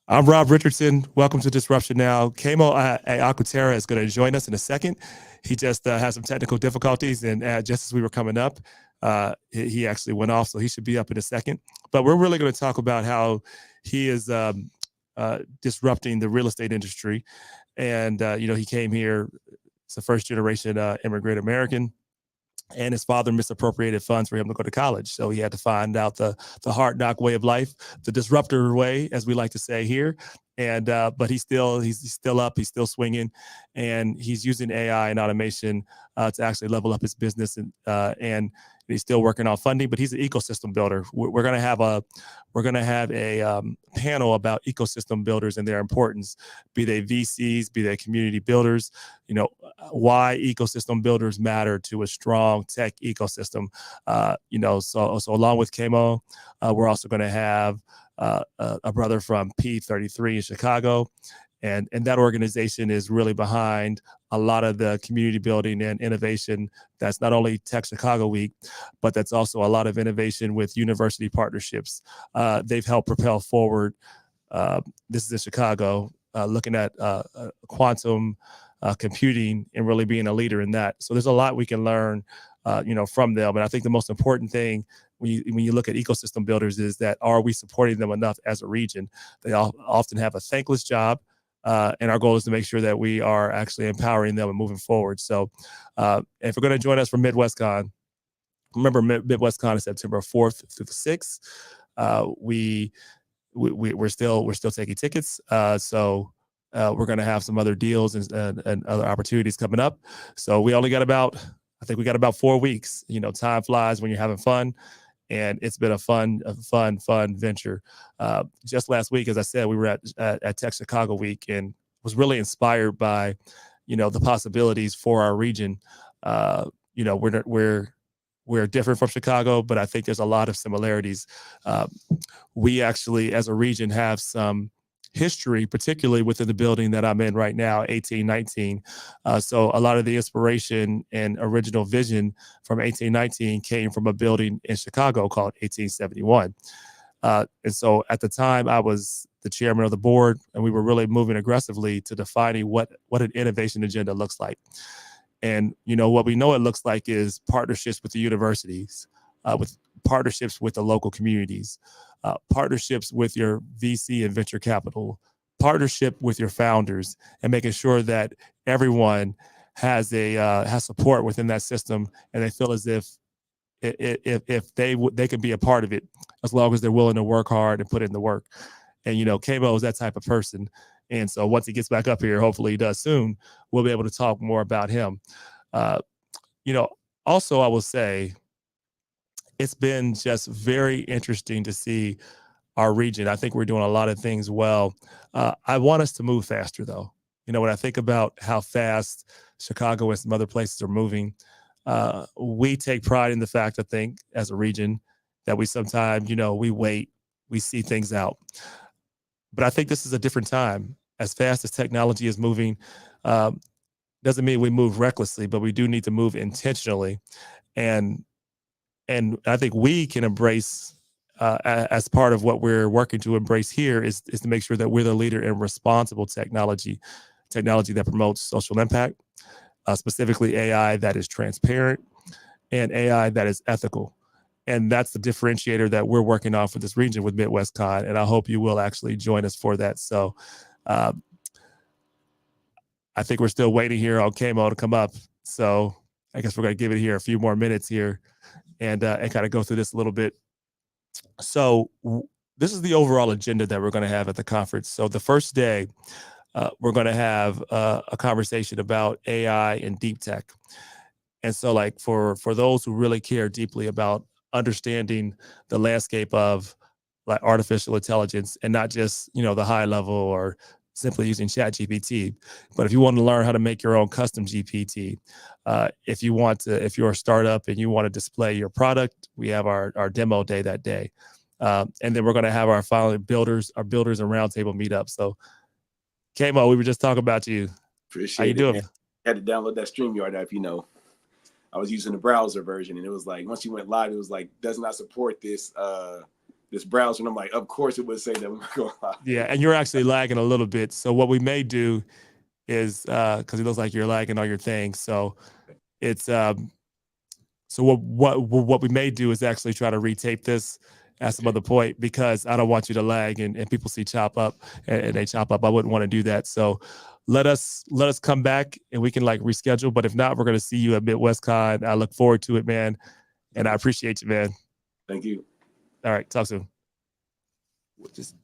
I'm Rob Richardson. Welcome to Disruption Now. Kamo Aquaterra is going to join us in a second. He just had some technical difficulties, and just as we were coming up, he actually went off, so he should be up in a second. But we're really going to talk about how he is disrupting the real estate industry. And, he came here, it's a first generation immigrant American, and his father misappropriated funds for him to go to college. So he had to find out the hard knock way of life, the disruptor way, as we like to say here. And but he's still up, he's still swinging, and he's using AI and automation to actually level up his business. And he's still working on funding, but he's an ecosystem builder. We're going to have a panel about ecosystem builders and their importance, be they VCs, be they community builders. Why ecosystem builders matter to a strong tech ecosystem. So along with Kamo, we're also going to have a brother from P33 in Chicago. And that organization is really behind a lot of the community building and innovation. That's not only Tech Chicago Week, but that's also a lot of innovation with university partnerships. They've helped propel forward. This is in Chicago, looking at quantum computing and really being a leader in that. So there's a lot we can learn, from them. And I think the most important thing when you look at ecosystem builders is that, are we supporting them enough as a region? They often have a thankless job. And our goal is to make sure that we are actually empowering them and moving forward. So if you're going to join us for MidwestCon, remember MidwestCon is September 4th through the 6th. We're still taking tickets. So we're going to have some other deals and other opportunities coming up. So we only got about 4 weeks. Time flies when you're having fun. And it's been a fun venture. Just last week, as I said, we were at Tech Chicago Week and was really inspired by, the possibilities for our region. We're different from Chicago, but I think there's a lot of similarities. We actually, as a region, have some history, particularly within the building that I'm in right now, 1819. So a lot of the inspiration and original vision from 1819 came from a building in Chicago called 1871. And so at the time, I was the chairman of the board, and we were really moving aggressively to defining what an innovation agenda looks like. And, what we know it looks like is partnerships with the universities, with partnerships with the local communities, partnerships with your VC and venture capital, partnership with your founders, and making sure that everyone has support within that system, and they feel as if they can be a part of it, as long as they're willing to work hard and put in the work. And Kamo is that type of person. And so once he gets back up here, hopefully he does soon, we'll be able to talk more about him. Also, I will say, it's been just very interesting to see our region. I think we're doing a lot of things well. I want us to move faster, though. When I think about how fast Chicago and some other places are moving, we take pride in the fact, I think, as a region, that we sometimes, we wait, we see things out. But I think this is a different time. As fast as technology is moving, doesn't mean we move recklessly, but we do need to move intentionally. And I think we can embrace, as part of what we're working to embrace here, is to make sure that we're the leader in responsible technology that promotes social impact, specifically AI that is transparent and AI that is ethical. And that's the differentiator that we're working on for this region with MidwestCon. And I hope you will actually join us for that. So I think we're still waiting here on Kamo to come up. So I guess we're going to give it here a few more minutes here and kind of go through this a little bit. So this is the overall agenda that we're going to have at the conference. So the first day, we're going to have a conversation about AI and deep tech. And so, like, for those who really care deeply about understanding the landscape of like artificial intelligence, and not just, the high level or simply using ChatGPT, but if you want to learn how to make your own custom GPT, if you're a startup and you want to display your product, we have our demo day that day. And then we're going to have our builders and roundtable meetup. So, Kamo, we were just talking about you. Appreciate How you doing? Man. I had to download that StreamYard app, I was using the browser version, and it was like, once you went live, it was like, does not support this this browser, and I'm like, of course it would say that. I'm not gonna lie. Yeah, and you're actually lagging a little bit. So what we may do is because it looks like you're lagging on your thing. So it's so what we may do is actually try to retape this at some other point, because I don't want you to lag and people see chop up and they chop up. I wouldn't want to do that. So let us come back and we can like reschedule. But if not, we're going to see you at MidwestCon. I look forward to it, man. And I appreciate you, man. Thank you. All right. Talk soon. Just